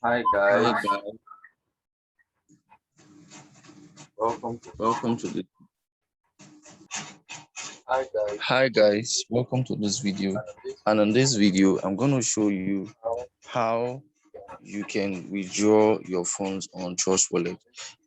Hi Hi guys, guys, welcome to welcome to the Hi guys, Hi guys, welcome to this video. and this And on this video, I'm going to show you how how you can withdraw your funds on Trust Wallet.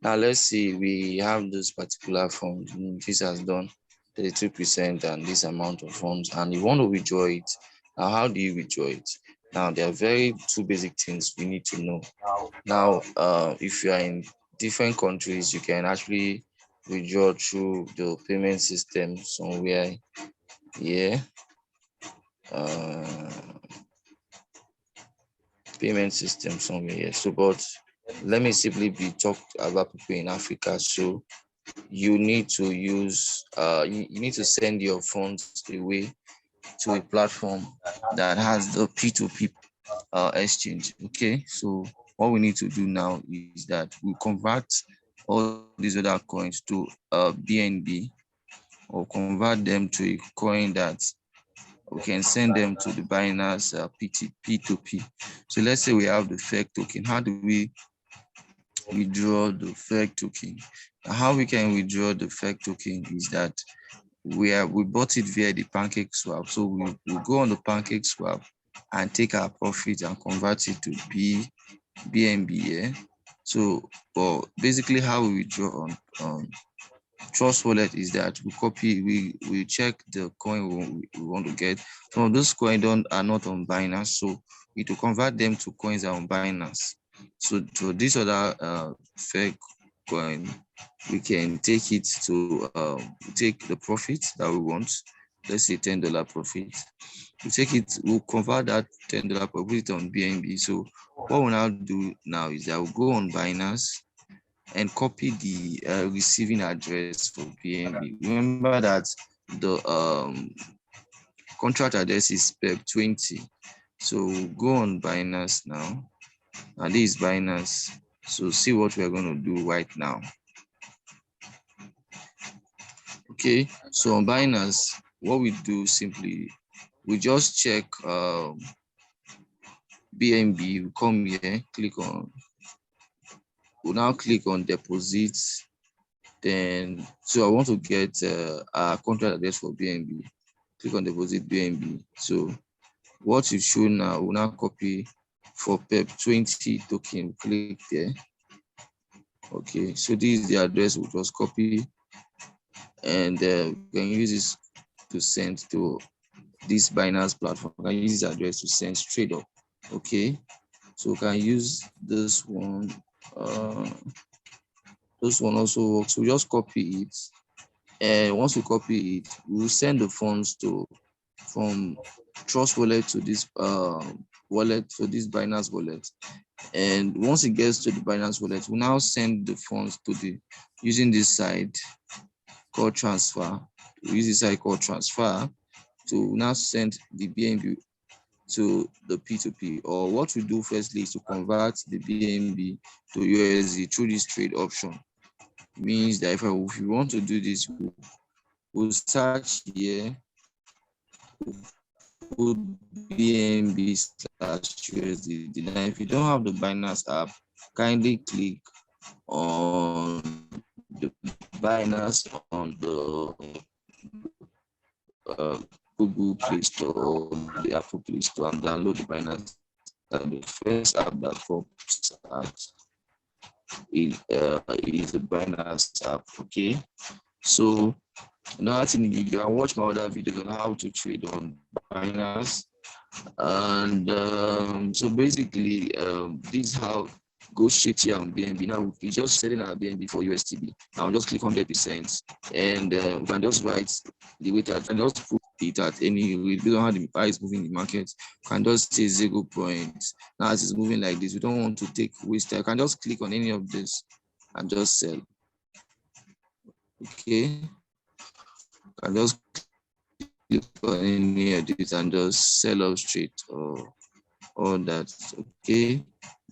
Now let's see, we have this particular fund. This has done 32% and this amount of funds, and you want to withdraw it. Now, how do you withdraw it? Now, there are very two basic things we need to know. now Now, if you are in different countries, you can actually withdraw through the payment system somewhere here. Uh, Payment system somewhere here. So, but let me simply be talk about people in Africa. So, you need to use you need to send your funds away to a platform that has the P2P exchange. Okay, so what we need to do now is that we convert all these other coins to BNB, or convert them to a coin that we can send them to the Binance P2P. So let's say we have the FEC token. How do we withdraw the FEC token? How we can withdraw the FEC token is that we bought it via the Pancake Swap. So we go on the Pancake Swap and take our profit and convert it to BNB. Yeah. So, but basically, how we withdraw on Trust Wallet is that we check the coin we want to get. Some of those coins are not on Binance, so we to convert them to coins that are on Binance. So this other fake coin, we can take it to take the profit that we want. Let's say $10 profit. We take it, we'll convert that $10 profit on BNB. So what we'll now do now is that we'll go on Binance and copy the receiving address for BNB. Remember that the contract address is PEP20. So go on Binance now, and this is Binance. So see what we're going to do right now. Okay, so on Binance, what we do simply, we just check BNB. We come here, we'll now click on deposits. Then, so I want to get a contract address for BNB. Click on deposit BNB. So what you show now, we'll now copy for PEP20 token. Click there. Okay, so this is the address. We'll just copy, and we can use this to send to this Binance platform. We can use this address to send straight up. Okay, so we can use this one. This one also works. So just copy it, and once we copy it, we will send the funds from Trust Wallet to this wallet, for this Binance wallet. And once it gets to the Binance wallet, we now send the funds to the using this side called transfer. We use this side called transfer to now send the BNB to the P2P. Or what we do firstly is to convert the BNB to USD through this trade option. Means that if we want to do this, we'll search here, put BNB/USD. Then if you don't have the Binance app, kindly click on the Binance on the Google Play Store or the Apple Play Store and download the Binance. The first app that pops out is the Binance app. Okay, so another thing, you can watch my other videos on how to trade on Binance. And so basically, this is how go straight here on BNB. Now we just setting our BNB for USDB. Now just click 100%, and we can just write the weight at, and just put it at any. We don't know how the price is moving in the market. We can just say 0 points. Now as it's moving like this, we don't want to take waste time. You can just click on any of this and just sell. Okay, can just click on any of this and just sell off straight or all that. Okay,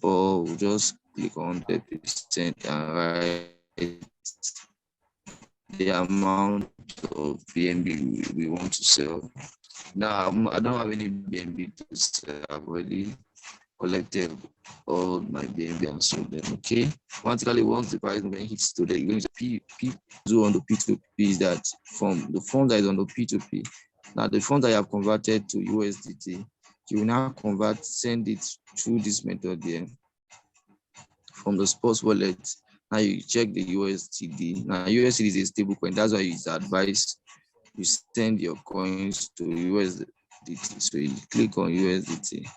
or we'll just click on 100% and write the amount of BNB we want to sell. Now I don't have any BNB to sell already. collected all my BNB and sold them. Okay. Automatically, once the price movement hits to the going to P do on the P2P is that from the fund that is on the P2P. Now the fund that you have converted to USDT, you will now convert, send it through this method here from the sports wallet. Now you check the USDT. Now USDT is a stable coin. That's why it's advised you send your coins to USDT. So you click on USDT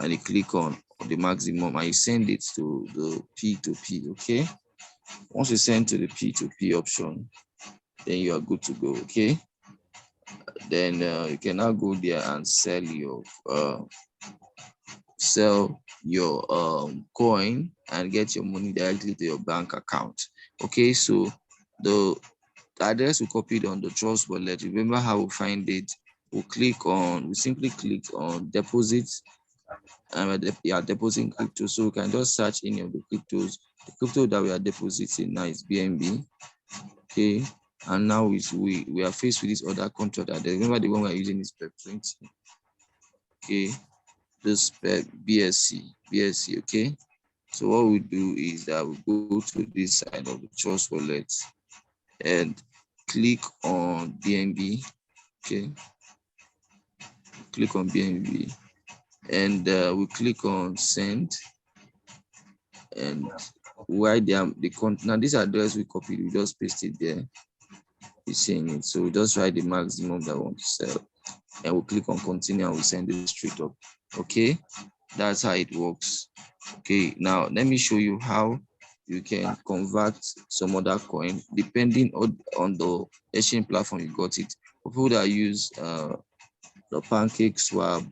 and you click on the maximum and you send it to the P2P. Okay. Once you send to the P2P option, then you are good to go. Okay. Then you can now go there and sell your coin and get your money directly to your bank account. Okay, so the address we copied on the Trust Wallet, remember how we find it? We simply click on deposit, and we are depositing crypto. So we can just search any of the cryptos. The crypto that we are depositing now is BNB. Okay, and now we are faced with this other contract. Remember the one we are using is PEP20. Okay, this BSC. Okay, so what we do is that we go to this side of the Trust Wallet and click on BNB. Okay, click on BNB and we click on send, and why now this address we copied, we just paste it there. You're seeing it, so we just write the maximum that we want to sell and we click on continue and we send it straight up. Okay, that's how it works. Okay, now let me show you how you can convert some other coin depending on the exchange platform you got it. For people that use the Pancake Swap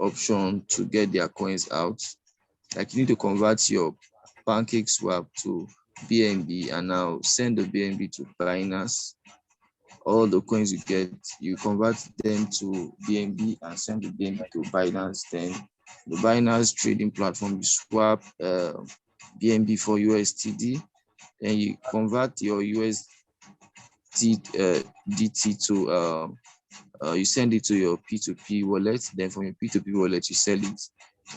option to get their coins out, like you need to convert your Pancake Swap to BNB and now send the BNB to Binance. All the coins you get, you convert them to BNB and send the BNB to Binance. Then the Binance trading platform, you swap BNB for USDT, then you convert your USDT to you send it to your P2P wallet. Then from your P2P wallet, you sell it,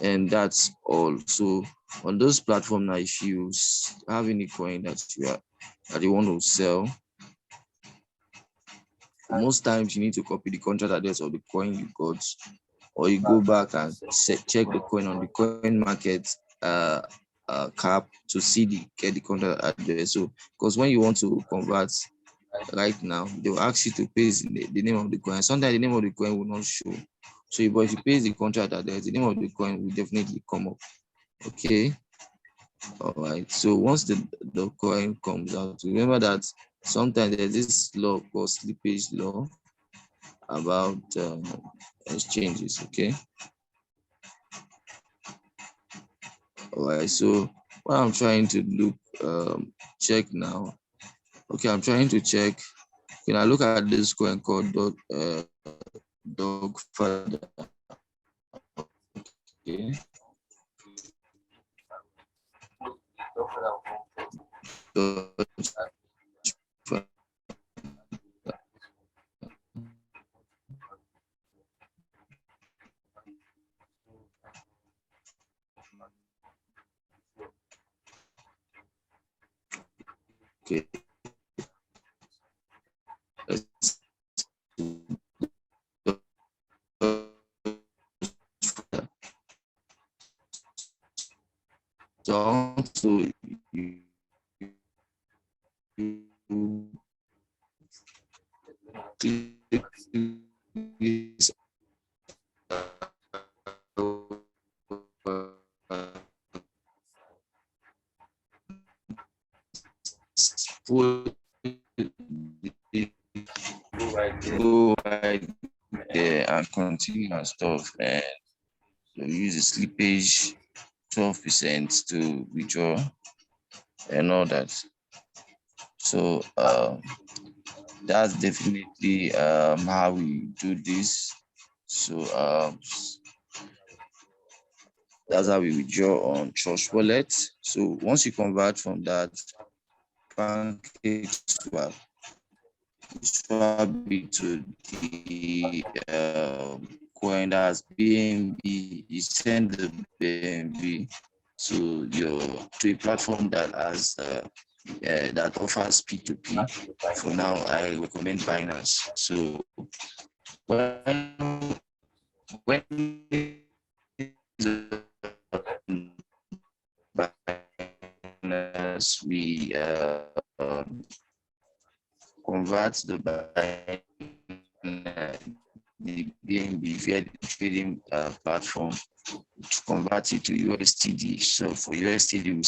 and that's all. So on those platforms now, if you have any coin that you want to sell, most times you need to copy the contract address of the coin you got, or you go back and check the coin on the coin market cap to get the contract address. So because when you want to convert right now, they will ask you to paste the name of the coin. Sometimes the name of the coin will not show. So but if you paste the contract address, the name of the coin will definitely come up. Okay. All right. So once the coin comes out, remember that sometimes there's this law called slippage law about exchanges. Okay. All right. So what I'm trying to check now. Okay, I'm trying to check. Can I look at this coin called Dog Father? Okay. Okay. So click this put go right there and continue and stuff, and so use the slippage 12% to withdraw and all that. So that's definitely how we do this. So that's how we withdraw on Trust Wallet. So once you convert from that Pancake Swap, swap it to the coin that's BNB, you send the BNB to a platform that has that offers P2P. For now, I recommend Binance. So when Binance, we convert the BNB via the trading platform to convert it to USTD. So for USTD, we